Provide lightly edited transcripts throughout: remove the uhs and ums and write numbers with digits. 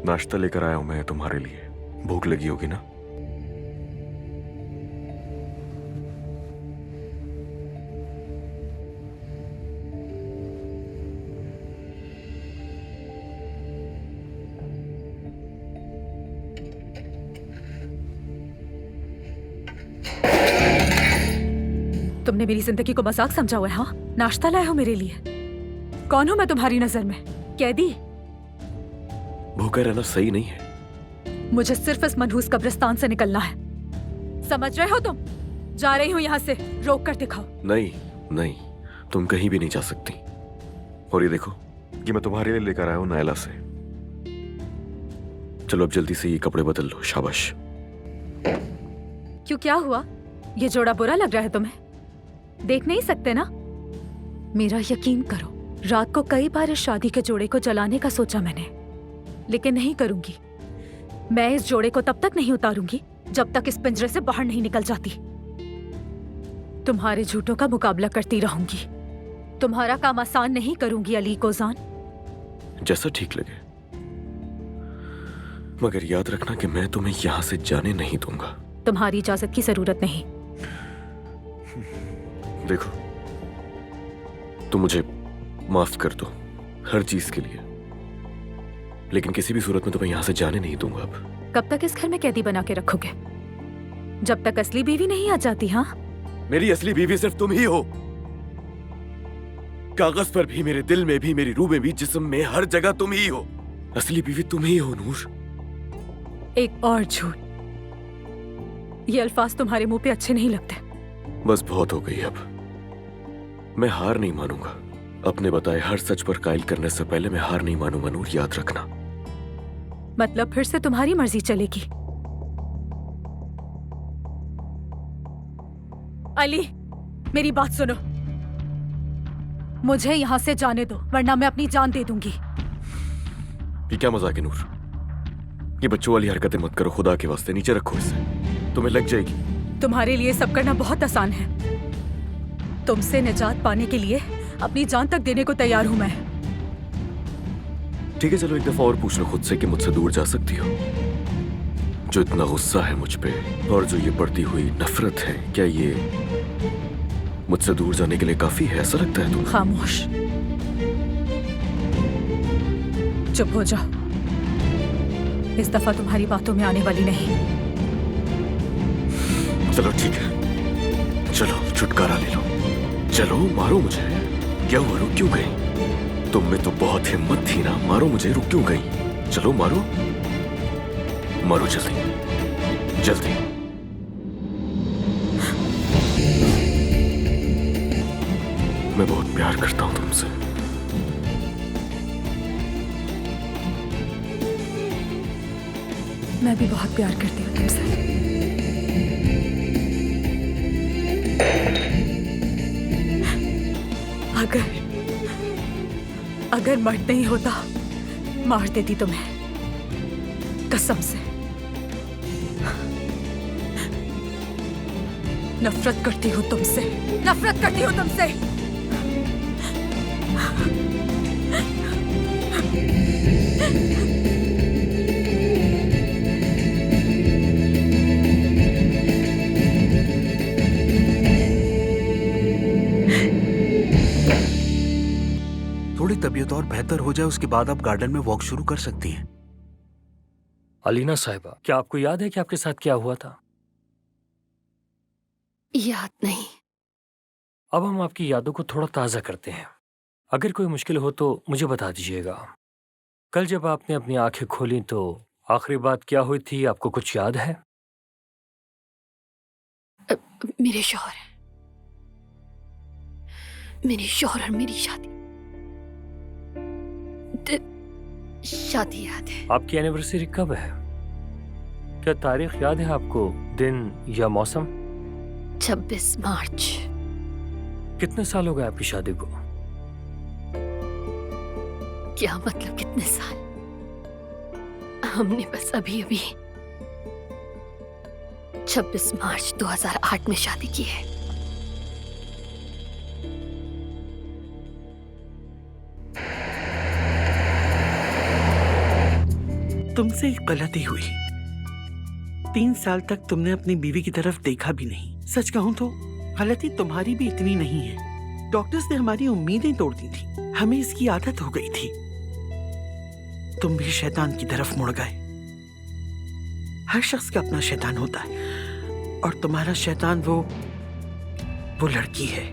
नाश्ता लेकर आया हूं मैं तुम्हारे लिए। भूख लगी होगी ना? तुमने मेरी जिंदगी को मजाक समझा हुआ है? हाँ, नाश्ता लाए हो मेरे लिए? कौन हूं मैं तुम्हारी नजर में? कैदी? भूखा रहना सही नहीं है। मुझे सिर्फ इस मनहूस कब्रिस्तान से निकलना है, समझ रहे हो तुम? जा रही हूँ यहाँ से, रोक कर दिखाओ। नहीं नहीं, तुम कहीं भी नहीं जा सकती। और ये देखो, ये मैं तुम्हारे लिए लेकर आया हूं नायला से। चलो अब जल्दी से ये कपड़े बदल लो। शाबाश। क्यों, क्या हुआ? ये जोड़ा बुरा लग रहा है तुम्हें? देख नहीं सकते ना? मेरा यकीन करो, रात को कई बार इस शादी के जोड़े को जलाने का सोचा मैंने, लेकिन नहीं करूंगी। मैं इस जोड़े को तब तक नहीं उतारूंगी जब तक इस पिंजरे से बाहर नहीं निकल जाती। तुम्हारे झूठों का मुकाबला करती रहूंगी। तुम्हारा काम आसान नहीं करूंगी अली कोजान। जैसा ठीक लगे, मगर याद रखना कि मैं तुम्हें यहां से जाने नहीं दूंगा। तुम्हारी इजाजत की जरूरत नहीं। देखो, तुम मुझे माफ कर दो हर चीज के लिए, लेकिन किसी भी सूरत में तुम्हें यहां से जाने नहीं दूंगा। अब कब तक इस घर में कैदी बना के रखोगे? जब तक असली बीवी नहीं आ जाती। हाँ, मेरी असली बीवी सिर्फ तुम ही हो। कागज पर भी, मेरे दिल में भी, मेरी रूह में भी, जिस्म में, हर जगह तुम ही हो। असली बीवी तुम ही हो नूर। एक और झूठ। ये अल्फाज तुम्हारे मुंह पे अच्छे नहीं लगते। बस बहुत हो गई अब। मैं हार नहीं मानूंगा। अपने बताए हर सच पर कायल करने से पहले मैं हार नहीं मानूंगा नूर, याद रखना। मतलब फिर से तुम्हारी मर्जी चलेगी? अली, मेरी बात सुनो। मुझे यहां से जाने दो, वरना मैं अपनी जान दे दूंगी। ये क्या मजाक है नूर? ये बच्चों वाली हरकतें मत करो, खुदा के वास्ते। नीचे रखो इसे, तुम्हें लग जाएगी। तुम्हारे लिए सब करना बहुत आसान है। तुमसे निजात पाने के लिए अपनी जान तक देने को तैयार हूं मैं। ठीक है, चलो एक दफा और पूछ लो खुद से कि मुझसे दूर जा सकती हो? जो इतना गुस्सा है मुझ पे और जो ये बढ़ती हुई नफरत है, क्या ये मुझसे दूर जाने के लिए काफी है? ऐसा लगता है तुम्हें? खामोश, चुप हो जाओ। इस दफा तुम्हारी बातों में आने वाली नहीं। चलो ठीक है, चलो छुटकारा ले लो। चलो मारो मुझे। क्या हुआ, रुक क्यों गई? तुम में तो बहुत हिम्मत थी ना, मारो मुझे, रुक क्यों गई? चलो मारो, मारो जल्दी जल्दी। मैं बहुत प्यार करता हूं तुमसे। मैं भी बहुत प्यार करती हूँ तुमसे। अगर मर्द नहीं होता, मार देती तुम्हें, कसम से। नफरत करती हूँ तुमसे, नफरत करती हूँ तुमसे। थोड़ी तबीयत और बेहतर हो जाए, उसके बाद आप गार्डन में वॉक शुरू कर सकती हैं। अलीना साहिबा, क्या आपको याद है कि आपके साथ क्या हुआ था? याद नहीं। अब हम आपकी यादों को थोड़ा ताज़ा करते हैं। अगर कोई मुश्किल हो तो मुझे बता दीजिएगा। कल जब आपने अपनी आंखें खोली तो आखिरी बात क्या हुई थी, आपको कुछ याद है? मेरे शौहर और मेरी शादी याद है। आपकी एनिवर्सरी कब है? क्या तारीख याद है आपको, दिन या मौसम? 26 मार्च। कितने साल हो गए आपकी शादी को? क्या मतलब कितने साल? हमने बस अभी 26 मार्च 2008 में शादी की है। तुमसे एक गलती हुई। 3 साल तक तुमने अपनी बीवी की तरफ देखा भी नहीं। सच कहूं तो गलती तुम्हारी भी इतनी नहीं है। डॉक्टर्स ने हमारी उम्मीदें तोड़ दी थी, हमें इसकी आदत हो गई थी। तुम भी शैतान की तरफ मुड़ गए। हर शख्स का अपना शैतान होता है, और तुम्हारा शैतान वो लड़की है।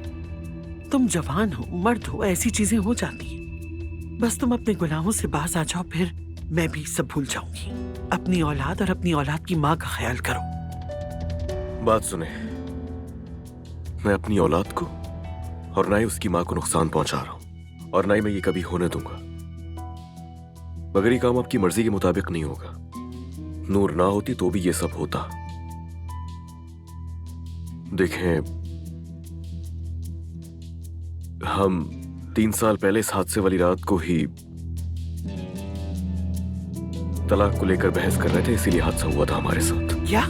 तुम जवान हो, मर्द हो, ऐसी चीजें हो जाती हैं। बस तुम अपने गुनाहों से बाज आ जाओ, फिर मैं भी सब भूल जाऊंगी। अपनी औलाद और अपनी औलाद की माँ का ख्याल करो। बात सुने, मैं अपनी औलाद को और ना ही उसकी माँ को नुकसान पहुंचा रहा हूं, और ना ही मैं ये कभी होने दूंगा। मगर ये काम आपकी मर्जी के मुताबिक नहीं होगा। नूर ना होती तो भी ये सब होता। देखें, हम 3 साल पहले इस हादसे वाली रात को ही तलाक को लेकर बहस कर रहे थे, इसीलिए हादसा हुआ था हमारे साथ। क्या?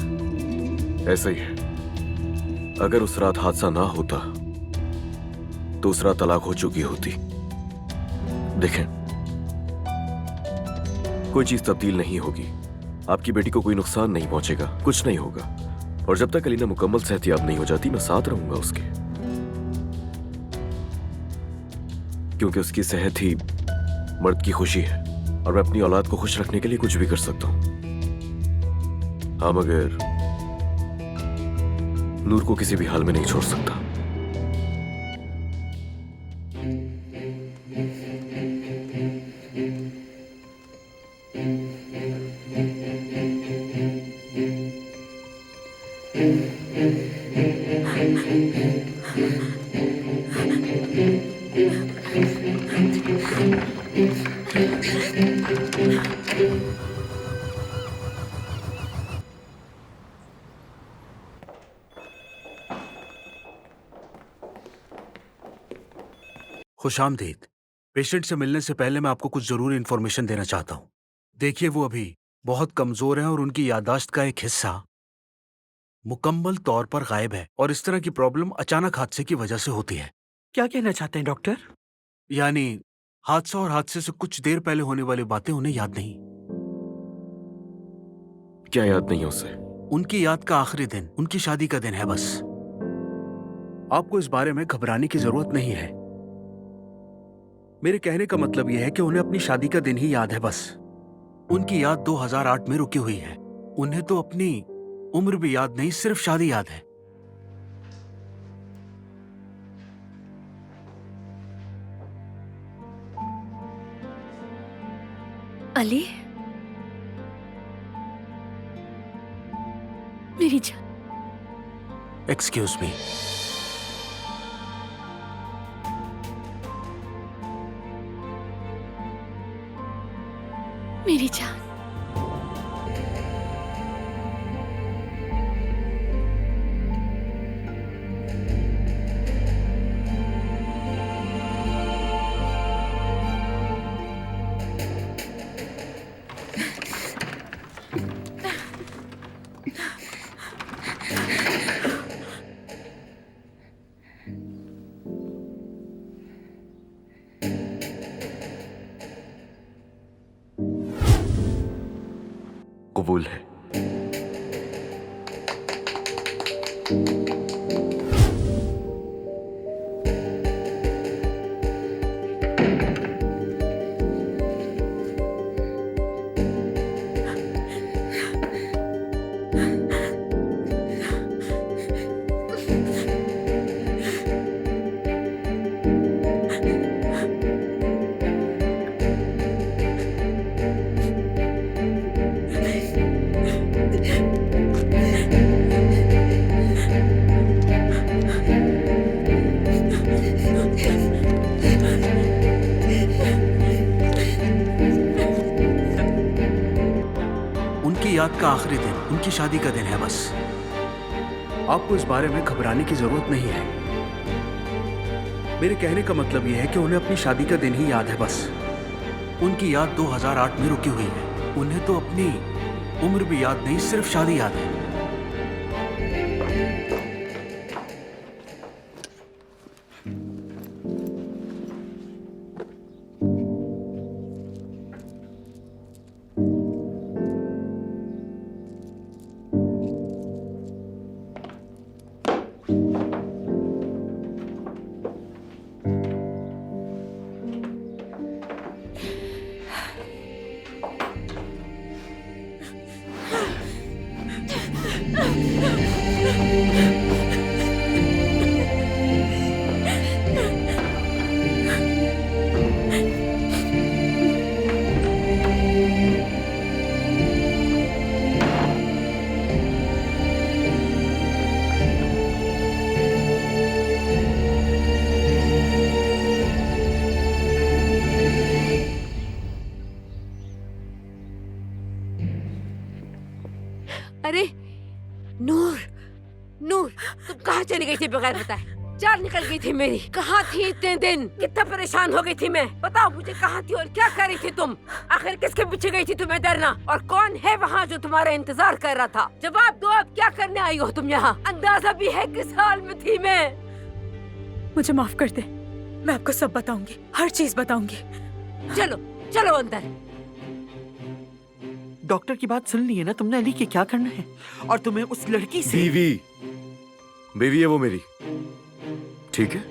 ऐसा ही है। अगर उस रात हादसा ना होता तो उस रात तलाक हो चुकी होती। देखें, कोई चीज तब्दील नहीं होगी। आपकी बेटी को कोई नुकसान नहीं पहुंचेगा, कुछ नहीं होगा। और जब तक अलीना मुकम्मल सेहतियाब नहीं हो जाती, मैं साथ रहूंगा उसके, क्योंकि उसकी सेहत ही मर्द की खुशी है, और मैं अपनी औलाद को खुश रखने के लिए कुछ भी कर सकता हूं। हाँ, मगर नूर को किसी भी हाल में नहीं छोड़ सकता। खुशामदीद। पेशेंट से मिलने से पहले मैं आपको कुछ जरूरी इंफॉर्मेशन देना चाहता हूँ। देखिए, वो अभी बहुत कमजोर हैं और उनकी याददाश्त का एक हिस्सा मुकम्मल तौर पर गायब है, और इस तरह की प्रॉब्लम अचानक हादसे की वजह से होती है। क्या कहना चाहते हैं डॉक्टर? यानी हादसा और हादसे से कुछ देर पहले होने वाली बातें उन्हें याद नहीं। क्या याद नहीं है उसे? उनकी याद का आखिरी दिन उनकी शादी का दिन है, बस। आपको इस बारे में घबराने की जरूरत नहीं है। मेरे कहने का मतलब यह है कि उन्हें अपनी शादी का दिन ही याद है, बस। उनकी याद 2008 में रुकी हुई है। उन्हें तो अपनी उम्र भी याद नहीं, सिर्फ शादी याद है। अली, मेरी जान। Excuse me. मेरी जान। कबूल है। उनकी याद का आखिरी दिन उनकी शादी का दिन है, बस। आपको इस बारे में घबराने की जरूरत नहीं है। मेरे कहने का मतलब यह है कि उन्हें अपनी शादी का दिन ही याद है, बस। उनकी याद 2008 में रुकी हुई है। उन्हें तो अपनी उम्र भी याद नहीं, सिर्फ शादी याद है। अरे नूर, नूर, तुम कहाँ चली गई थी बगैर बताए? जान निकल गई थी मेरी। कहाँ थी इतने दिन? कितना परेशान हो गई थी मैं। बताओ मुझे, कहाँ थी और क्या कर रही थी तुम? आखिर किसके पीछे गई थी तुम्हें डरना? और कौन है वहाँ जो तुम्हारा इंतजार कर रहा था? जवाब दो, अब क्या करने आई हो तुम यहाँ? अंदाजा भी है किस हाल में थी मैं? मुझे माफ कर दे, मैं आपको सब बताऊंगी, हर चीज बताऊंगी। चलो चलो अंदर। डॉक्टर की बात सुन ली है ना तुमने? अली के क्या करना है? और तुम्हें उस लड़की से बीवी, बीवी है वो मेरी, ठीक है?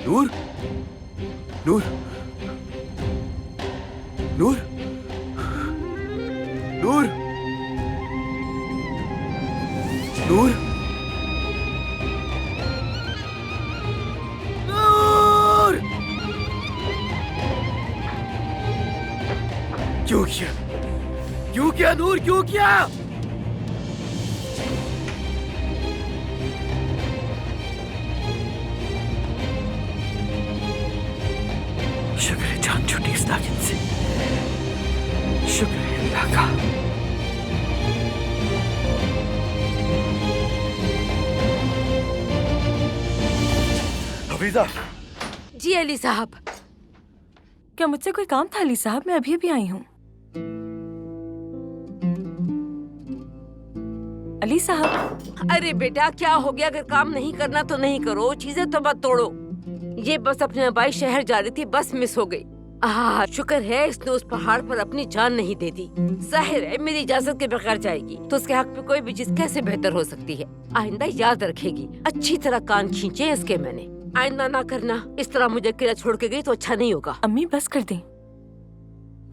नूर, नूर, नूर, नूर, नूर, नूर, क्यों किया? क्यों किया नूर? क्यों किया? शुक्र है जान छुट्टी इस नागिन से। शुक्र है अल्लाह का। हफीजा, जी अली साहब। क्या मुझसे कोई काम था अली साहब? मैं अभी अभी आई हूँ। अली साहब। अरे बेटा क्या हो गया? अगर काम नहीं करना तो नहीं करो, चीजें तो मत तोड़ो। ये बस अपने अबाई शहर जा रही थी, बस मिस हो गई। शुक्र है इसने उस पहाड़ पर अपनी जान नहीं दे दी। जाहिर है मेरी इजाजत के बगैर जाएगी तो उसके हक में कोई भी चीज कैसे बेहतर हो सकती है। आइंदा याद रखेगी। अच्छी तरह कान खींचे इसके मैंने। आइंदा ना करना। इस तरह मुझे अकेला छोड़ के गई तो अच्छा नहीं होगा। अम्मी बस कर दें।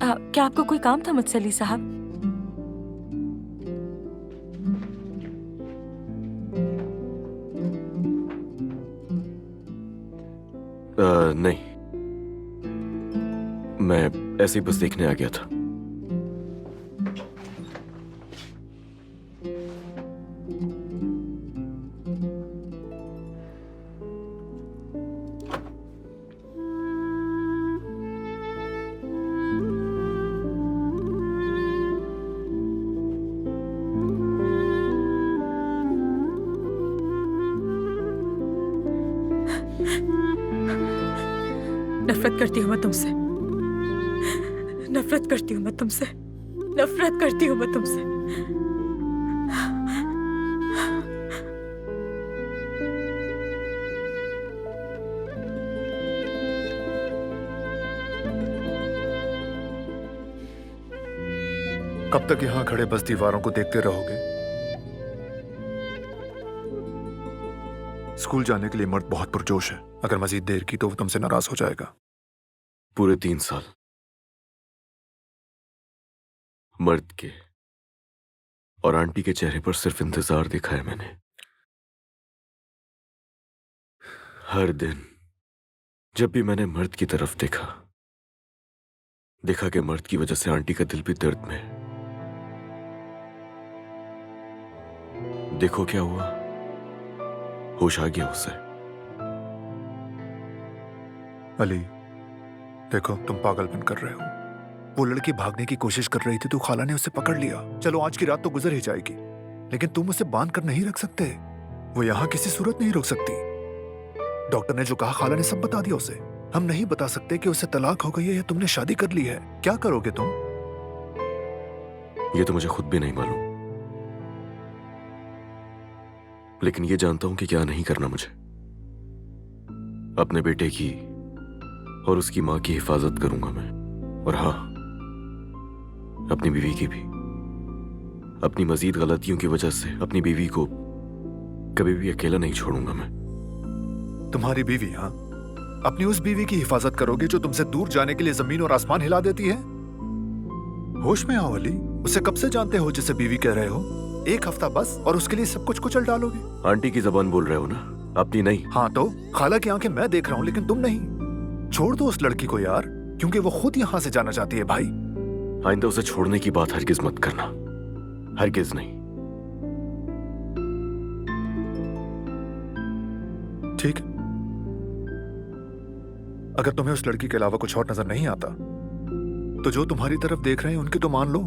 क्या आपको कोई काम था मुझसे अली साहब? नहीं, मैं ऐसे ही बस देखने आ गया था। नफरत करती हूँ मैं तुमसे, नफरत करती हूँ मैं तुमसे, नफरत करती हूँ मैं तुमसे। कब तक यहाँ खड़े बस दीवारों को देखते रहोगे? स्कूल जाने के लिए मर्द बहुत पुरजोश है। अगर मजीद देर की तो वो तुमसे नाराज हो जाएगा। पूरे 3 साल मर्द के और आंटी के चेहरे पर सिर्फ इंतजार देखा है मैंने। हर दिन जब भी मैंने मर्द की तरफ देखा कि मर्द की वजह से आंटी का दिल भी दर्द में है। देखो क्या हुआ, होश आ गया उसे। अली देखो, तुम पागलपन कर रहे हो। वो लड़की भागने की कोशिश कर रही थी तो खाला ने उसे पकड़ लिया। चलो आज की रात तो गुजर ही जाएगी, लेकिन तुम उसे बांध कर नहीं रख सकते। वो यहाँ किसी सूरत नहीं रुक सकती। डॉक्टर ने जो कहा खाला ने सब बता दिया उसे। हम नहीं बता सकते कि उसे तलाक हो गई है या तुमने शादी कर ली है। क्या करोगे तुम? ये तो मुझे खुद भी नहीं मालूम, लेकिन ये जानता हूं कि क्या नहीं करना मुझे। अपने बेटे की और उसकी मां की हिफाजत करूंगा मैं, और हाँ, अपनी बीवी की भी। अपनी मजीद गलतियों की वजह से अपनी बीवी को कभी भी अकेला नहीं छोड़ूंगा मैं। तुम्हारी बीवी? हाँ, अपनी उस बीवी की हिफाजत करोगे जो तुमसे दूर जाने के लिए जमीन और आसमान हिला देती है? होश में आओ अली, उसे कब से जानते हो जिसे बीवी कह रहे हो? एक हफ्ता बस और उसके लिए सब कुछ कुचल डालोगे? आंटी की जबान बोल रहे हो ना, अपनी नहीं। हाँ तो खाला की आंखें मैं देख रहा हूँ लेकिन तुम नहीं। छोड़ दो उस लड़की को यार, क्योंकि वो खुद यहाँ से जाना चाहती है भाई। आइंदा उसे छोड़ने की बात हरगिज मत करना, हरगिज नहीं। ठीक, अगर तुम्हें उस लड़की के अलावा कुछ और नजर नहीं आता तो जो तुम्हारी तरफ देख रहे हैं उनकी तो मान लो।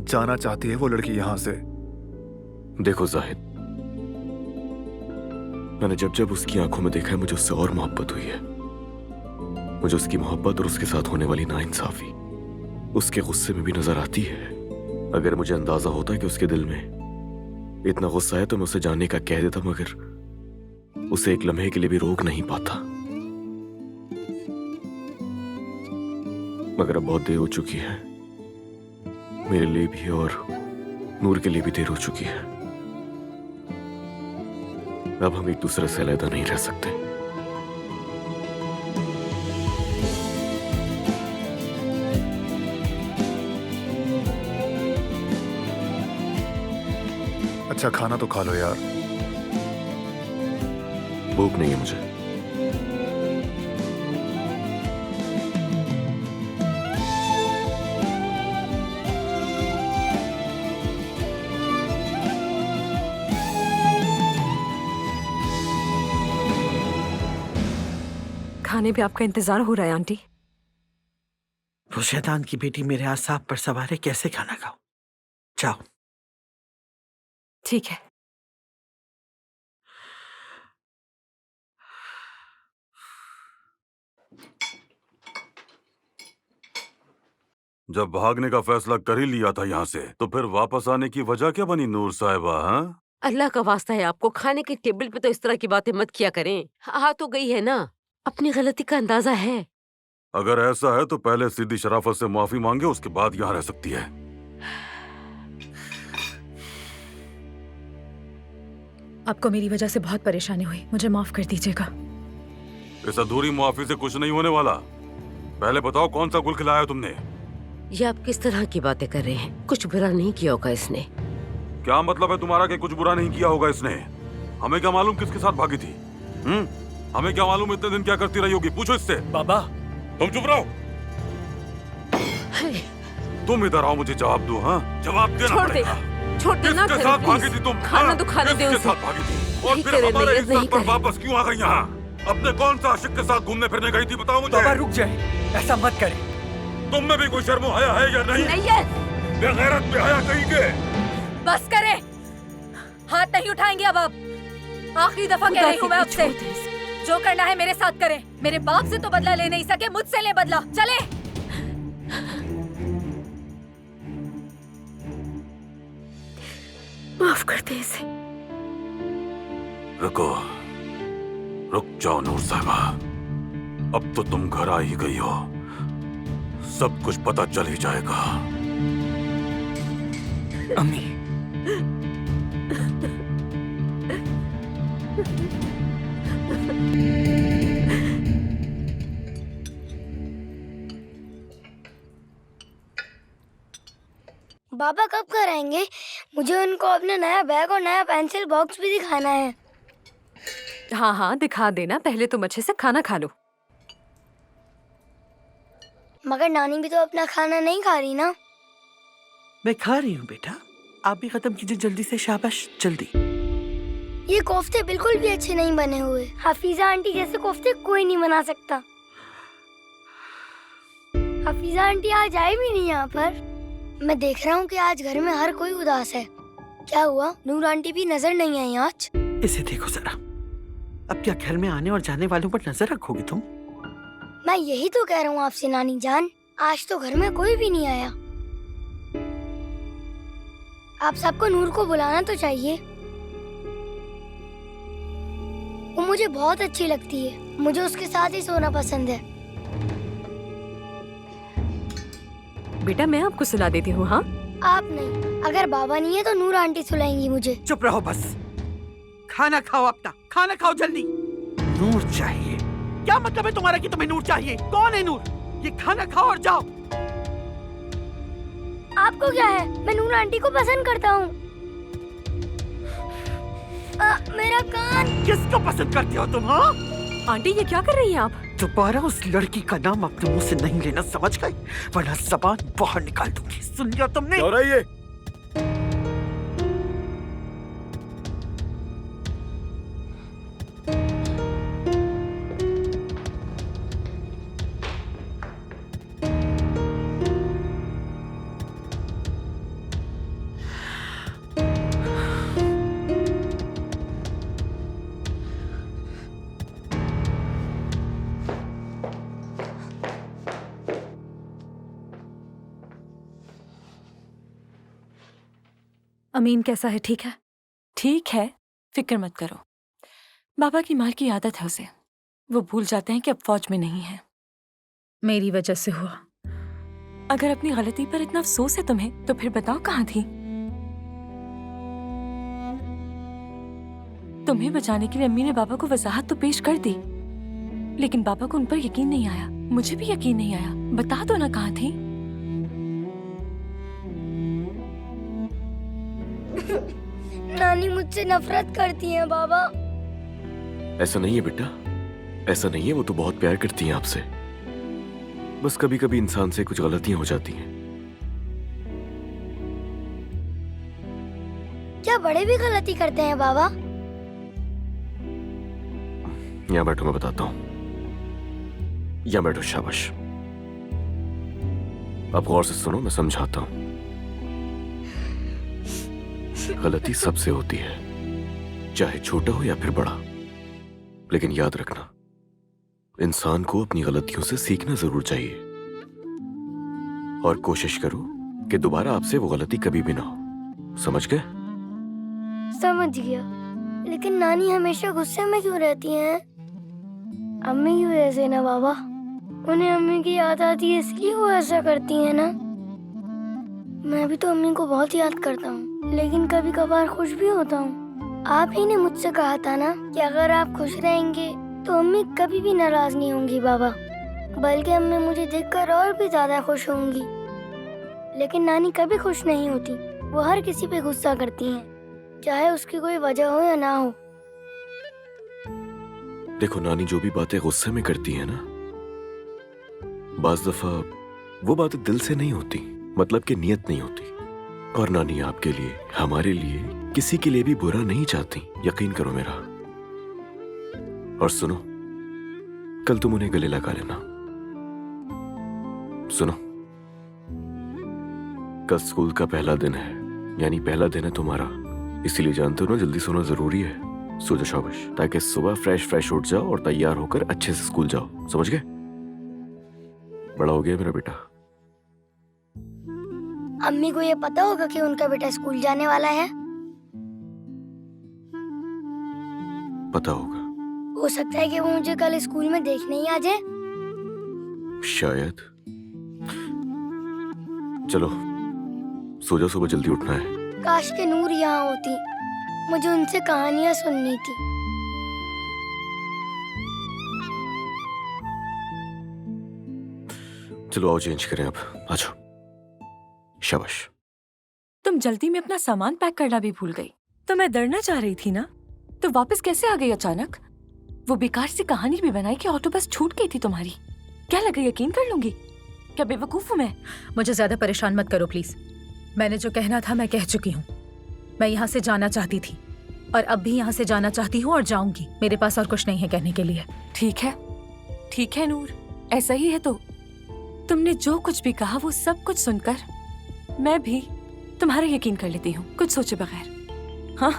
जाना चाहती है वो लड़की यहां से। देखो जाहिद, मैंने जब जब उसकी आंखों में देखा है मुझे उससे और मोहब्बत हुई है। मुझे उसकी मोहब्बत और उसके साथ होने वाली नाइंसाफी उसके गुस्से में भी नजर आती है। अगर मुझे अंदाजा होता कि उसके दिल में इतना गुस्सा है तो मैं उसे जाने का कह देता, मगर उसे एक लम्हे के लिए भी रोक नहीं पाता। मगर अब बहुत देर हो चुकी है, मेरे लिए भी और नूर के लिए भी देर हो चुकी है। अब हम एक दूसरे से अलग नहीं रह सकते। अच्छा खाना तो खा लो यार। भूख नहीं है मुझे। खाने पे आपका इंतजार हो रहा है आंटी। वो शैतान की बेटी मेरे आसाब पर सवार है, कैसे खाना खाओ? जाओ। ठीक है। जब भागने का फैसला कर ही लिया था यहाँ से, तो फिर वापस आने की वजह क्या बनी नूर साहिबा? हाँ, अल्लाह का वास्ता है, आपको खाने की टेबल पे तो इस तरह की बातें मत किया करें। हाँ तो गई है ना, अपनी गलती का अंदाजा है। अगर ऐसा है तो पहले सीधी शराफत से माफी मांगे, उसके बाद यहाँ रह सकती है। आपको मेरी वजह से बहुत परेशानी हुई, मुझे माफ कर दीजिएगा। इस अधूरी मुआफी से कुछ नहीं होने वाला। पहले बताओ कौन सा गुल खिलाया तुमने? ये आप किस तरह की बातें कर रहे हैं? कुछ बुरा नहीं किया होगा इसने। क्या मतलब है तुम्हारा कि कुछ बुरा नहीं किया होगा इसने? हमें क्या मालूम किसके साथ भागी थी? हमें क्या मालूम इतने दिन क्या करती रही होगी? पूछो इससे। बाबा, तुम चुप रहो। तुम इधर आओ, मुझे जवाब दो। हाँ, जवाब देना छोड़ दे, पड़ेगा। छोड़ दे ना, किसके साथ भागी थी तुम? खाना तो खाने दे किसके उसे। साथ भागी थी? और नहीं फिर करे, हमारे नहीं, इस नहीं घर पर करे। वापस क्यों आ गई यहाँ? अपने कौन सा आशिक के साथ घूमने फिरने गई थी, बताओ मुझे। बाबा रुक जाए, ऐसा मत करे। तुम में भी कोई शर्म हया है या नहीं? नहीं है। बेगैरत बेहया कहीं के। बस करें, हाथ नहीं उठाएंगे अब आप। आखिरी दफा कह रही हूँ मैं आपसे, जो करना है मेरे साथ करें। मेरे बाप से तो बदला ले नहीं सके, मुझसे ले बदला। चले। माफ कर दे इसे। रुको, रुक जाओ नूर साहिबा। अब तो तुम घर आ ही गई हो, सब कुछ पता चल ही जाएगा। अम्मी, बाबा कब कर आएंगे? मुझे उनको अपना नया बैग और नया पेंसिल बॉक्स भी दिखाना है। हाँ हाँ दिखा देना, पहले तुम अच्छे से खाना खा लो। मगर नानी भी तो अपना खाना नहीं खा रही ना। मैं खा रही हूँ बेटा, आप भी खत्म कीजिए जल्दी से। शाबाश, जल्दी। ये कोफ्ते बिल्कुल भी अच्छे नहीं बने हुए। हफीजा आंटी जैसे कोफ्ते कोई नहीं बना सकता। हफीजा आंटी आज आई भी नहीं यहाँ पर। मैं देख रहा हूँ कि आज घर में हर कोई उदास है। क्या हुआ? नूर आंटी भी नजर नहीं आई आज। इसे देखो जरा, अब क्या घर में आने और जाने वालों पर नजर रखोगे तुम? मैं यही तो कह रहा हूँ आपसे नानी जान, आज तो घर में कोई भी नहीं आया। आप सबको नूर को बुलाना तो चाहिए। वो मुझे बहुत अच्छी लगती है, मुझे उसके साथ ही सोना पसंद है। बेटा मैं आपको सुला देती हूँ। हाँ आप नहीं, अगर बाबा नहीं है तो नूर आंटी सुलाएंगी मुझे। चुप रहो बस। खाना खाओ अपना, खाना खाओ जल्दी। नूर चाहिए? क्या मतलब है तुम्हारा कि तुम्हें नूर चाहिए? कौन है नूर? ये खाना खाओ और जाओ। आपको क्या है? मैं नूर आंटी को पसंद करता हूँ। मेरा कान। किसको पसंद करते हो तुम? हाँ आंटी ये क्या कर रही हैं आप? दोबारा उस लड़की का नाम अपने मुंह से नहीं लेना, समझ गए? वरना जबान बाहर निकाल दूंगी। सुन लिया तुमने? क्या हो रहा है ये? अमीन कैसा है? ठीक है? ठीक है, फिक्र मत करो। बाबा की मार की आदत है उसे, वो भूल जाते हैं कि अब फौज में नहीं है। मेरी वजह से हुआ। अगर अपनी गलती पर इतना अफसोस है तुम्हें तो फिर बताओ कहाँ थी? तुम्हें बचाने के लिए अम्मी ने बाबा को वजाहत तो पेश कर दी, लेकिन बाबा को उन पर यकीन नहीं आया। मुझे भी यकीन नहीं आया। बता दो ना कहाँ थी। नानी मुझसे नफरत करती हैं बाबा। ऐसा नहीं है बेटा, ऐसा नहीं है। वो तो बहुत प्यार करती हैं आपसे। बस कभी कभी इंसान से कुछ गलतियां हो जाती हैं। क्या बड़े भी गलती करते हैं बाबा? यहाँ बैठो, मैं बताता हूँ। यहाँ बैठो, शाबाश। आप गौर से सुनो, मैं समझाता हूँ। गलती सबसे होती है, चाहे छोटा हो या फिर बड़ा। लेकिन याद रखना, इंसान को अपनी गलतियों से सीखना जरूर चाहिए और कोशिश करो कि दोबारा आपसे वो गलती कभी भी ना हो। समझ गए? समझ गया। लेकिन नानी हमेशा गुस्से में क्यों रहती हैं? अम्मी की वजह से ना बाबा। उन्हें अम्मी की याद आती है इसलिए वो ऐसा करती हैं ना। मैं भी तो अम्मी को बहुत याद करता हूँ, लेकिन कभी कभार खुश भी होता हूँ। आप ही ने मुझसे कहा था ना कि अगर आप खुश रहेंगे तो अम्मी कभी भी नाराज नहीं होंगी बाबा, बल्कि अम्मी मुझे देखकर और भी ज्यादा खुश होंगी। लेकिन नानी कभी खुश नहीं होती, वो हर किसी पे गुस्सा करती हैं, चाहे उसकी कोई वजह हो या ना हो। देखो, नानी जो भी बातें गुस्से में करती है ना, बाज दफा वो बातें दिल से नहीं होती, मतलब कि नियत नहीं होती। और नानी आपके लिए, हमारे लिए, किसी के लिए भी बुरा नहीं चाहती, यकीन करो मेरा। और सुनो, कल तुम उन्हें गले लगा लेना। सुनो, कल स्कूल का पहला दिन है, यानी पहला दिन है तुम्हारा, इसीलिए जानते हो ना, जल्दी सोना जरूरी है। सो जाओ शाबाश, ताकि सुबह फ्रेश उठ जाओ और तैयार होकर अच्छे से स्कूल जाओ। समझ गए? बड़ा हो गया मेरा बेटा। अम्मी को ये पता होगा कि उनका बेटा स्कूल जाने वाला है? पता होगा। हो सकता है कि वो मुझे कल स्कूल में देखने ही आ जाए। शायद। चलो सो जाओ, सुबह जल्दी उठना है। काश के नूर यहाँ होती, मुझे उनसे कहानियाँ सुननी थी। चलो आओ, चेंज करें अब। आ जाओ, शाबाश। तुम जल्दी में अपना सामान पैक करना भी भूल गई। तो मैं डरना चाह रही थी ना, तो वापस कैसे आ गई अचानक? वो बेकार सी कहानी भी बनाई कि ऑटो बस छूट गई थी तुम्हारी। क्या लगा यकीन कर लूंगी? क्या बेवकूफ हूँ मैं? मुझे ज्यादा परेशान मत करो प्लीज। मैंने जो कहना था मैं कह चुकी हूँ। मैं यहाँ से जाना चाहती थी और अब भी यहाँ से जाना चाहती हूँ और जाऊंगी। मेरे पास और कुछ नहीं है कहने के लिए। ठीक है नूर, ऐसा ही है तो तुमने जो कुछ भी कहा वो सब कुछ सुनकर मैं भी तुम्हारा यकीन कर लेती हूँ, कुछ सोचे बगैर। हाँ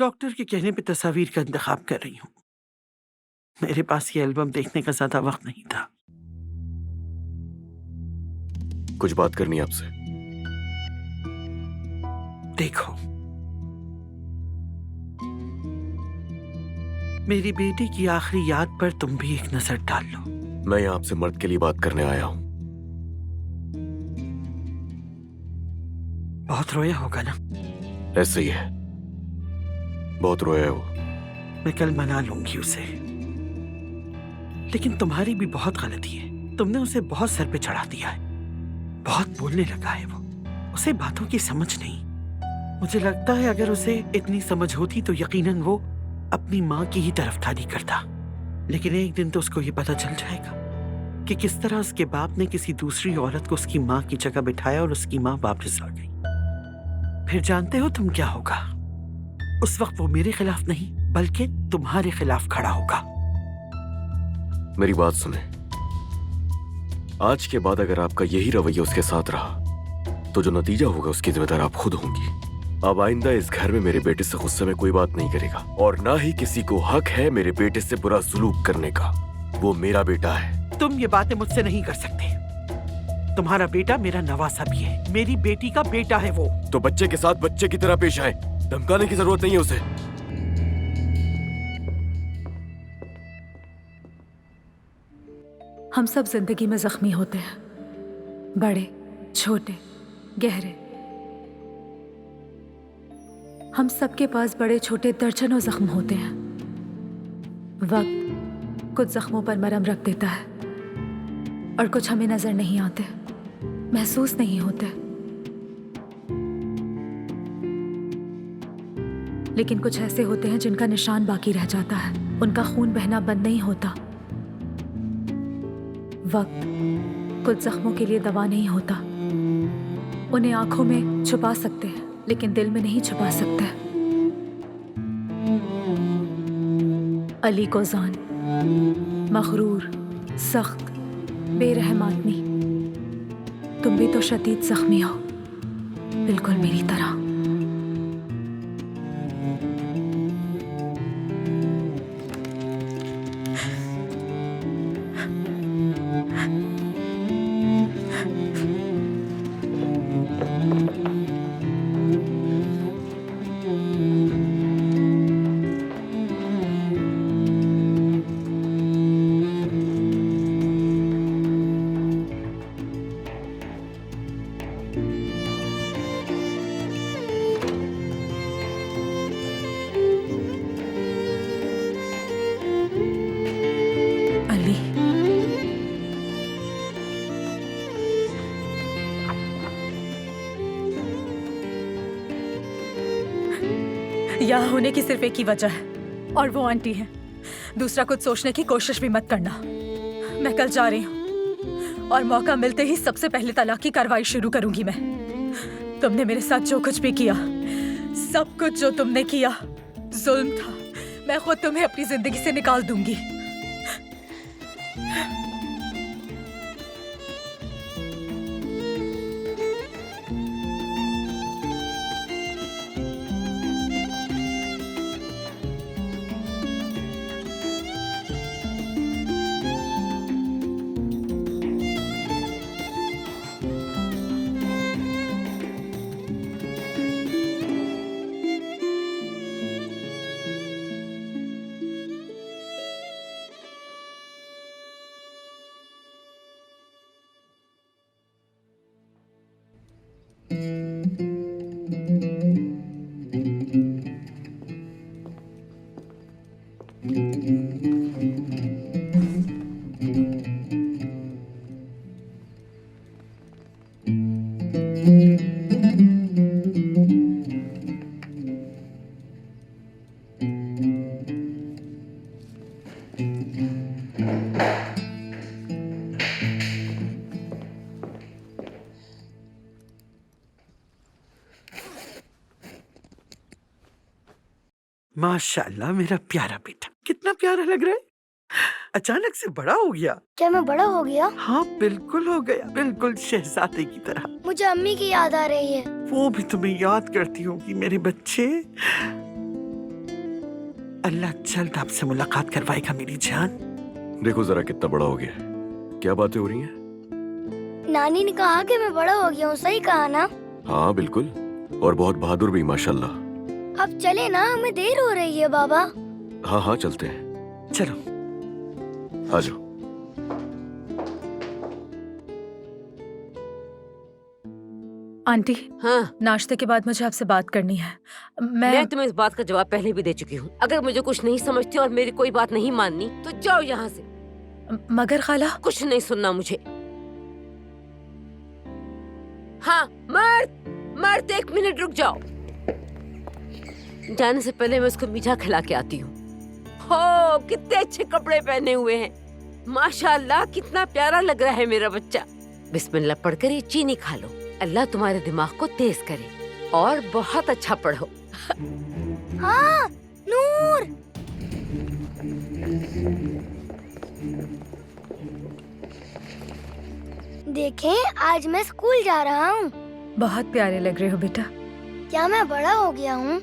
डॉक्टर के कहने पे तस्वीर का इंतखाब कर रही हूँ। मेरे पास ये एल्बम देखने का ज्यादा वक्त नहीं था। कुछ बात करनी है आपसे। देखो, मेरी बेटी की आखिरी याद पर तुम भी एक नजर डाल लो। मैं यहाँ आपसे मर्द के लिए बात करने आया हूँ। बहुत रोया होगा ना? ऐसे ही है, बहुत रोया है वो। मैं कल मना लूंगी उसे, लेकिन तुम्हारी भी बहुत गलती है। तुमने उसे बहुत सर पे चढ़ा दिया है। बहुत बोलने लगा है वो, उसे बातों की समझ नहीं। मुझे लगता है अगर उसे इतनी समझ होती तो यकीनन वो अपनी माँ की ही तरफदारी करता। लेकिन एक दिन तो उसको ये पता चल जाएगा कि किस तरह उसके बाप ने किसी दूसरी औरत को उसकी माँ की जगह बिठाया और उसकी माँ वापस आ गई। फिर जानते हो तुम क्या होगा? उस वक्त वो मेरे खिलाफ नहीं बल्कि तुम्हारे खिलाफ खड़ा होगा। मेरी बात सुने, आज के बाद अगर आपका यही रवैया उसके साथ रहा तो जो नतीजा होगा उसकी जिम्मेदार आप खुद होंगी। अब आइंदा इस घर में मेरे बेटे से गुस्से में कोई बात नहीं करेगा, और ना ही किसी को हक है मेरे बेटे से बुरा सलूक करने का। वो मेरा बेटा है। तुम ये बातें मुझसे नहीं कर सकते। तुम्हारा बेटा मेरा नवासा भी है, मेरी बेटी का बेटा है वो। तो बच्चे के साथ बच्चे की तरह पेश आए, धमकाने की जरूरत नहीं है उसे। हम सब जिंदगी में जख्मी होते हैं, बड़े छोटे गहरे। हम सबके पास बड़े छोटे दर्जनों जख्म होते हैं। वक्त कुछ जख्मों पर मरहम रख देता है और कुछ हमें नजर नहीं आते, महसूस नहीं होते। लेकिन कुछ ऐसे होते हैं जिनका निशान बाकी रह जाता है, उनका खून बहना बंद नहीं होता। वक्त कुछ जख्मों के लिए दवा नहीं होता। उन्हें आंखों में छुपा सकते हैं लेकिन दिल में नहीं छुपा सकते। अली कोजान, मगरूर, सख्त, बेरहम आदमी। तुम भी तो शदीद जख्मी हो, बिल्कुल मेरी तरह। यहाँ होने की सिर्फ एक ही वजह है और वो आंटी है। दूसरा कुछ सोचने की कोशिश भी मत करना। मैं कल जा रही हूँ और मौका मिलते ही सबसे पहले तलाक की कार्रवाई शुरू करूंगी मैं। तुमने मेरे साथ जो कुछ भी किया, सब कुछ जो तुमने किया जुल्म था। मैं खुद तुम्हें अपनी जिंदगी से निकाल दूंगी। माशाल्लाह मेरा प्यारा बेटा, कितना प्यारा लग रहा है। अचानक से बड़ा हो गया। क्या मैं बड़ा हो गया? हाँ बिल्कुल हो गया, बिल्कुल शहजादे की तरह। मुझे अम्मी की याद आ रही है। वो भी तुम्हें याद करती होगी मेरे बच्चे। अल्लाह जल्द आपसे मुलाकात करवाएगा मेरी जान। देखो जरा कितना बड़ा हो गया है। क्या बातें हो रही हैं? नानी ने कहा कि मैं बड़ा हो गया हूँ, सही कहा ना? हाँ बिल्कुल, और बहुत बहादुर भी माशाल्लाह। अब चले ना, हमें देर हो रही है बाबा। हाँ हाँ चलते हैं, चलो। आ जाओ। आंटी, हाँ, नाश्ते के बाद मुझे आपसे बात करनी है। मैं तुम्हें इस बात का जवाब पहले भी दे चुकी हूँ। अगर मुझे कुछ नहीं समझती और मेरी कोई बात नहीं माननी तो जाओ यहाँ से। मगर खाला, कुछ नहीं सुनना मुझे। हाँ, मर्द 1 मिनट रुक जाओ। जाने से पहले मैं उसको मीठा खिला के आती हूँ। हो, कितने अच्छे कपड़े पहने हुए हैं, माशाल्लाह, कितना प्यारा लग रहा है मेरा बच्चा। बिस्मिल्लाह पढ़कर ये चीनी खा लो। अल्लाह तुम्हारे दिमाग को तेज करे और बहुत अच्छा पढ़ो। हाँ, नूर। देखें, आज मैं स्कूल जा रहा हूँ। बहुत प्यारे लग रहे हो बेटा। क्या मैं बड़ा हो गया हूँ?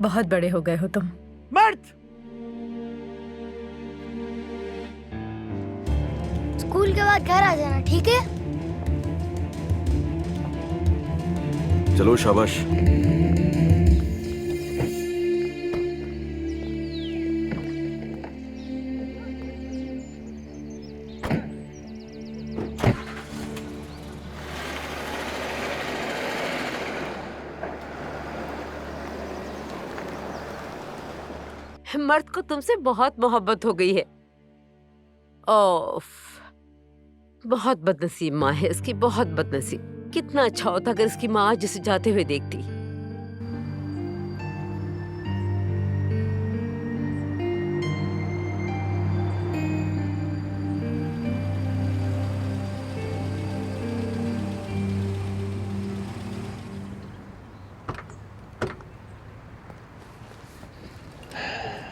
बहुत बड़े हो गए हो तुम। मर्द! स्कूल के बाद घर आ जाना, ठीक है? चलो शाबाश। मर्द को तुमसे बहुत मोहब्बत हो गई है। ओफ, बहुत बदनसीब माँ है इसकी, बहुत बदनसीब। कितना अच्छा होता अगर इसकी माँ आज जिसे जाते हुए देखती।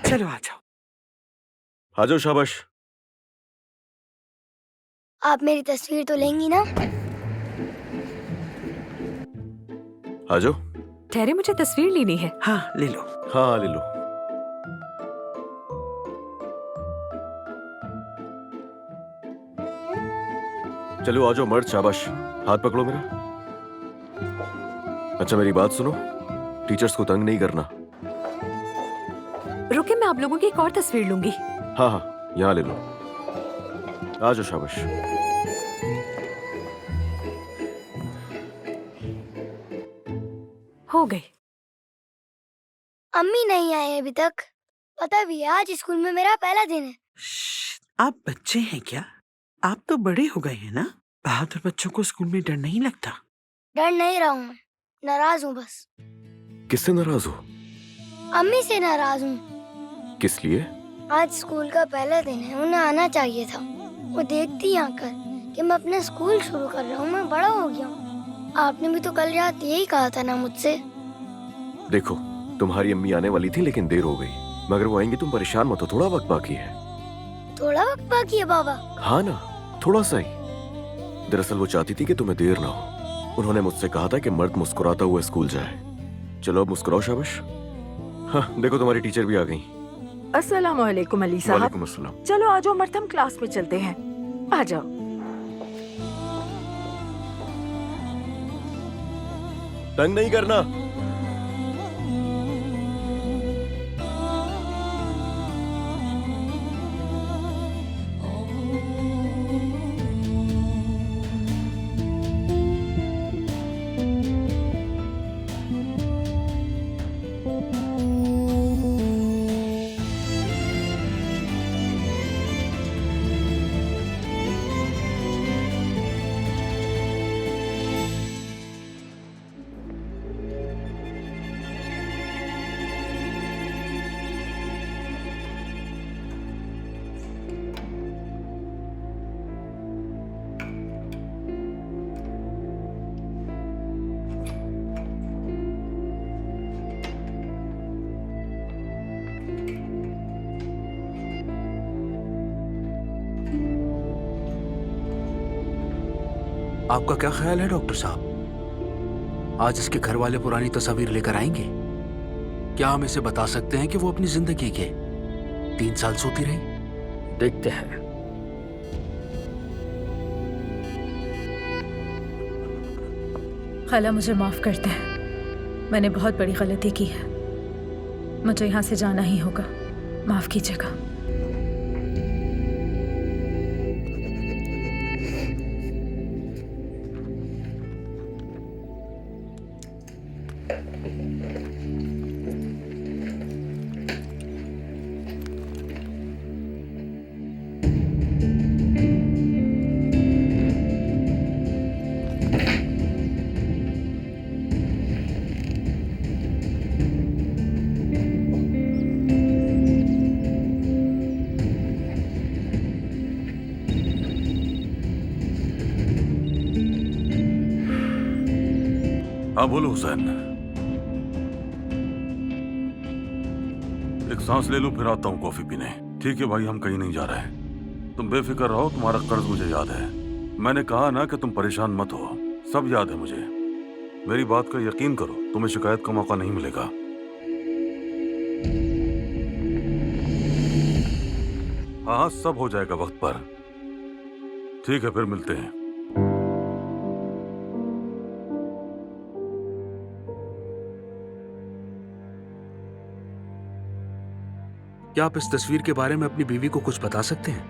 चलो आ जाओ। आ जाओ शाबाश। आप मेरी तस्वीर तो लेंगी ना? आ जाओ। ठहरे, मुझे तस्वीर लेनी है। हाँ, ले लो। हाँ ले लो। चलो आ जाओ मर्द, शाबाश। हाथ पकड़ो मेरा। अच्छा मेरी बात सुनो, टीचर्स को तंग नहीं करना। रुके, मैं आप लोगों की एक और तस्वीर लूंगी। हाँ हाँ, यहाँ ले लो। आ जाओ शाबाश। हो गई। अम्मी नहीं आए अभी तक। पता भी है, आज स्कूल में मेरा पहला दिन है। आप बच्चे हैं क्या? आप तो बड़े हो गए हैं ना? बहादुर बच्चों को स्कूल में डर नहीं लगता। डर नहीं रहा हूँ मैं, नाराज हूँ बस। किससे नाराज हो? अम्मी से नाराज हूँ। किस लिए? आज स्कूल का पहला दिन है, उन्हें आना चाहिए था। वो देखती आकर कि मैं अपना स्कूल शुरू कर रहा हूँ, मैं बड़ा हो गया हूँ। आपने भी तो कल रात यही कहा था ना मुझसे। देखो, तुम्हारी अम्मी आने वाली थी लेकिन देर हो गई। मगर वो आएंगी, तुम परेशान मत हो, थोड़ा वक्त बाकी है। थोड़ा वक्त बाकी है बाबा? हाँ ना, थोड़ा सा ही। दरअसल वो चाहती थी कि तुम्हें देर ना हो। उन्होंने मुझसे कहा था कि मर्द मुस्कुराता हुआ स्कूल जाए। चलो अब मुस्कुराओ, शाबाश। हाँ देखो, तुम्हारी टीचर भी आ गई। अस्सलाम वालेकुम अली साहब। वालेकुम अस्सलाम। चलो आ जाओ मर्द, हम क्लास में चलते हैं। आ जाओ। तंग नहीं करना। आपका क्या ख्याल है डॉक्टर साहब? आज इसके घर वाले पुरानी तस्वीर लेकर आएंगे? क्या हम इसे बता सकते हैं कि वो अपनी जिंदगी के 3 साल सोती रही? देखते हैं। खाला मुझे माफ कर दें, मैंने बहुत बड़ी गलती की है, मुझे यहाँ से जाना ही होगा, माफ कीजिएगा। हाँ बोलो हुसैन। एक सांस ले लूं फिर आता हूँ कॉफी पीने। ठीक है भाई, हम कहीं नहीं जा रहे। तुम बेफिक्र रहो, तुम्हारा कर्ज मुझे याद है। मैंने कहा ना कि तुम परेशान मत हो, सब याद है मुझे। मेरी बात का यकीन करो, तुम्हें शिकायत का मौका नहीं मिलेगा। हाँ हाँ, सब हो जाएगा वक्त पर। ठीक है, फिर मिलते हैं। क्या आप इस तस्वीर के बारे में अपनी बीवी को कुछ बता सकते हैं?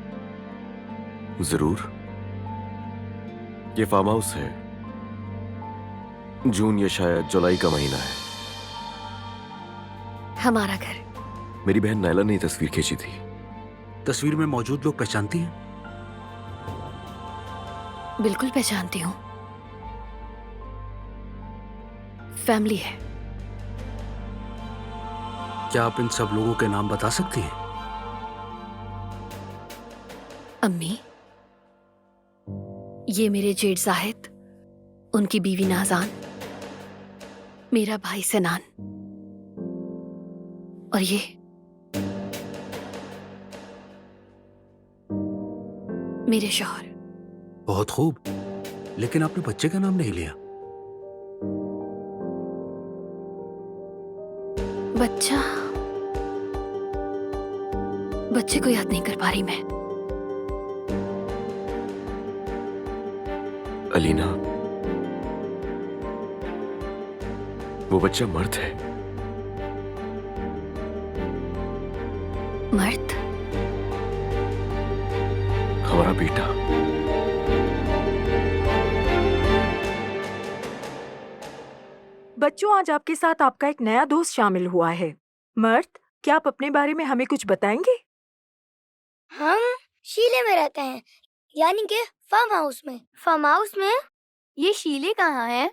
जरूर। ये फार्म हाउस है, जून या शायद जुलाई का महीना है। हमारा घर। मेरी बहन नायला ने ये तस्वीर खींची थी। तस्वीर में मौजूद लोग पहचानती हैं? बिल्कुल पहचानती हूँ, फैमिली है। क्या आप इन सब लोगों के नाम बता सकती हैं? अम्मी, ये मेरे जेठ जाहिद, उनकी बीवी नाजान, मेरा भाई सनान, और ये मेरे शौहर। बहुत खूब, लेकिन आपने बच्चे का नाम नहीं लिया। बच्चे को याद नहीं कर पा रही मैं। अलीना, वो बच्चा मर्द है। मर्द? हमारा बेटा। बच्चों, आज आपके साथ आपका एक नया दोस्त शामिल हुआ है। मर्द, क्या आप अपने बारे में हमें कुछ बताएंगे? हम शीले में रहते हैं, यानी कि फार्म हाउस में। फार्म हाउस में? ये शीले कहाँ है?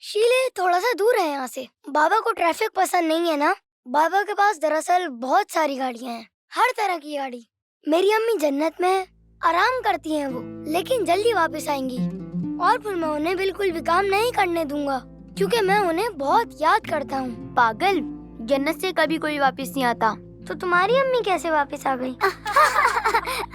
शीले थोड़ा सा दूर है यहाँ से। बाबा को ट्रैफिक पसंद नहीं है ना। बाबा के पास दरअसल बहुत सारी गाड़ियाँ हैं, हर तरह की गाड़ी। मेरी अम्मी जन्नत में है, आराम करती हैं वो, लेकिन जल्दी वापस आएंगी। और फिर मैं उन्हें बिल्कुल भी काम नहीं करने दूंगा, क्योंकि मैं उन्हें बहुत याद करता हूँ। पागल, जन्नत से कभी कोई वापस नहीं आता, तो तुम्हारी अम्मी कैसे वापस आ गई?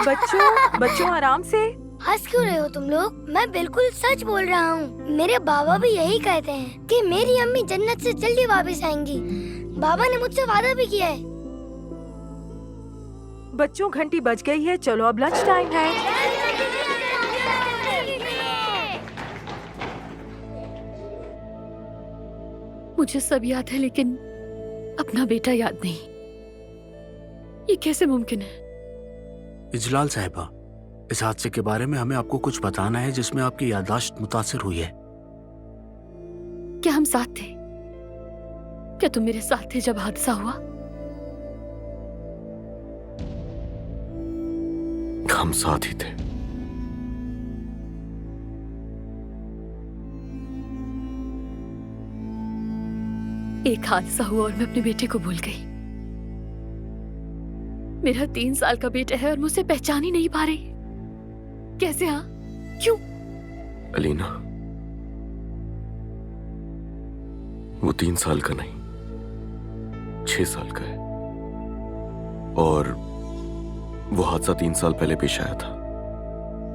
बच्चों आराम से। हंस क्यों रहे हो तुम लोग? मैं बिल्कुल सच बोल रहा हूँ। मेरे बाबा भी यही कहते हैं कि मेरी अम्मी जन्नत से जल्दी वापस आएंगी। बाबा ने मुझसे वादा भी किया है। बच्चों, घंटी बज गई है, चलो अब लंच टाइम है। मुझे सब याद है, लेकिन अपना बेटा याद नहीं। ये कैसे मुमकिन है? इजलाल साहिबा, इस हादसे के बारे में हमें आपको कुछ बताना है जिसमें आपकी याददाश्त मुतासिर हुई है। क्या हम साथ थे? क्या तुम मेरे साथ थे जब हादसा हुआ? हम साथ ही थे। एक हादसा हुआ और मैं अपने बेटे को भूल गई। मेरा 3 साल का बेटा है और मुझसे पहचान ही नहीं पा रही। कैसे? हाँ, क्यों? अलीना, वो 3 साल का नहीं, 6 साल का है। और वो हादसा 3 साल पहले पेश आया था।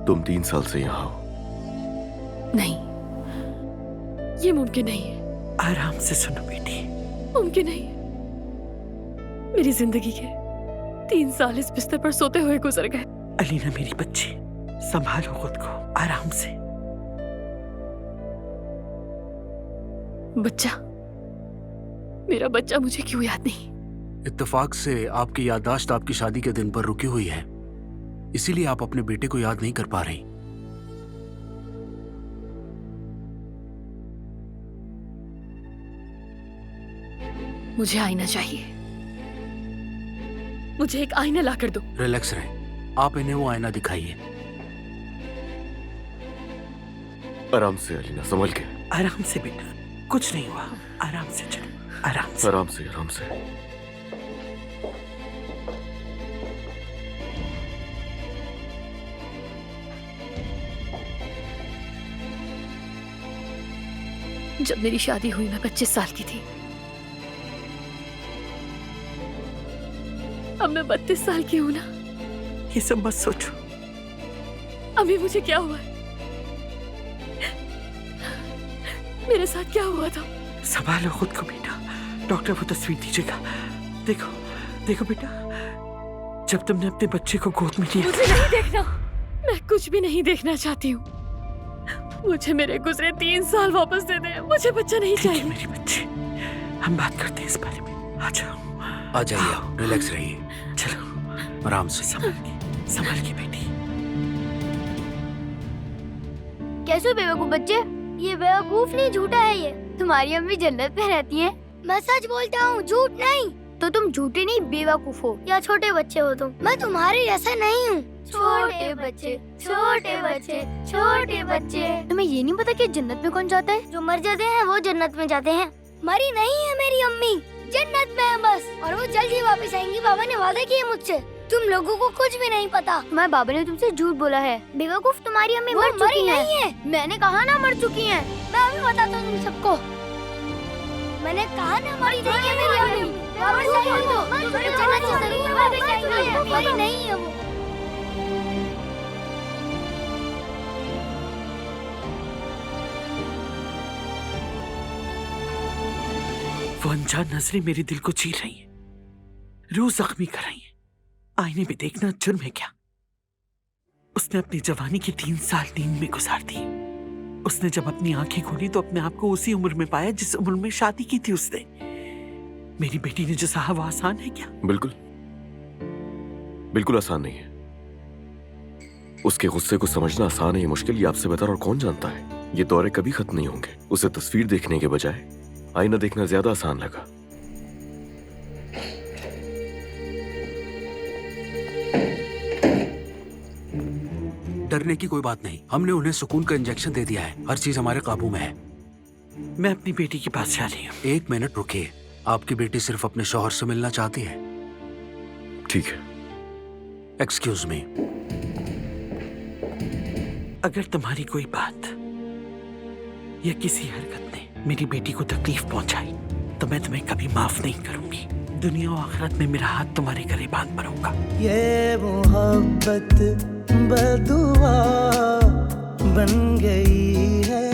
तुम 3 साल से यहाँ हो। नहीं, ये मुमकिन नहीं है। आराम से सुनो बेटी। मुमकिन नहीं। मेरी जिंदगी के 3 साल इस बिस्तर पर सोते हुए गुजर गए। अलीना मेरी बच्ची, संभालो खुद को, आराम से। बच्चा, मेरा बच्चा मुझे क्यों याद नहीं? इत्तेफाक से आपकी याददाश्त आपकी शादी के दिन पर रुकी हुई है, इसीलिए आप अपने बेटे को याद नहीं कर पा रही। मुझे आईना चाहिए। मुझे एक आईना ला कर दो। रिलैक्स रहें, आप इन्हें वो आईना दिखाइए। आराम से अलीना, संभल के। आराम से बेटा, कुछ नहीं हुआ। आराम से चलो, आराम से। आराम से, आराम से। जब मेरी शादी हुई मैं 25 साल की थी। अब मैं 32 साल की हूं ना। ये सब मत सोचो। अभी मुझे क्या हुआ है? मेरे साथ क्या हुआ था? संभालो खुद को बेटा। डॉक्टर वो तस्वीर दीजिएगा। देखो, देखो बेटा, जब तुमने अपने बच्चे को गोद में लिया। मुझे नहीं देखना। मैं कुछ भी नहीं देखना चाहती हूँ। मुझे मेरे गुजरे 3 साल वापस दे दे। मुझे बच्चा नहीं चाहिए। मेरी बच्ची, हम बात करते हैं इस बारे में। आ जाओ, आ जाइए आप, रिलैक्स रहिए। चलो आराम से। संभल के बेटी। कैसे बेवकूफ बच्चे? ये बेवकूफ नहीं, झूठा है ये। तुम्हारी अम्मी जन्नत में रहती है। मैं सच बोलता हूँ, झूठ नहीं। तो तुम झूठे नहीं बेवकूफ हो या छोटे बच्चे हो तुम। मैं तुम्हारे जैसा नहीं हूँ। छोटे बच्चे, छोटे बच्चे, छोटे बच्चे। तुम्हें ये नहीं पता कि जन्नत में कौन जाता है? जो मर जाते हैं वो जन्नत में जाते हैं। मरी नहीं है मेरी अम्मी, जन्नत में है बस, और वो जल्द ही वापस आएंगी। बाबा ने वादा किया मुझसे। तुम लोगों को कुछ भी नहीं पता। तुम्हारे बाबा ने तुमसे झूठ बोला है। बेवकूफ, तुम्हारी अम्मी मर चुकी है। मैंने कहा ना मर चुकी है। मैं अभी बताता हूँ तुम सबको। मैंने कहा ना मरी नहीं है मेरी अम्मी। जन्नत से जरूर वापस आएंगी। मरी नहीं है वो। वो अनजान नजरें मेरे दिल को चीर रही हैं, रोज जख्मी कर रही हैं। आईने में देखना जुर्म है क्या? उसने अपनी जवानी की 3 साल नींद में गुजार दी। उसने जब अपनी आंखें खोली तो अपने आप को उसी उम्र में पाया जिस उम्र में शादी की थी उसने। मेरी बेटी ने जो सहा वो आसान है क्या? बिल्कुल, बिल्कुल आसान नहीं है। उसके गुस्से को समझना आसान है, ये मुश्किल, ये आपसे बेहतर और कौन जानता है। ये दौरे कभी खत्म नहीं होंगे। उसे तस्वीर देखने के बजाय आईना देखना ज्यादा आसान लगा। डरने की कोई बात नहीं, हमने उन्हें सुकून का इंजेक्शन दे दिया है। हर चीज हमारे काबू में है। मैं अपनी बेटी के पास जा रही हूँ। 1 मिनट रुकिए, आपकी बेटी सिर्फ अपने शौहर से मिलना चाहती है। ठीक है। Excuse me. अगर तुम्हारी कोई बात या किसी हरकत ने मेरी बेटी को तकलीफ पहुंचाई तो मैं तुम्हें कभी माफ नहीं करूंगी। दुनिया और आखिरत में मेरा हाथ तुम्हारे गले बांध पर होगा। ये मोहब्बत बदुआ बन गई है।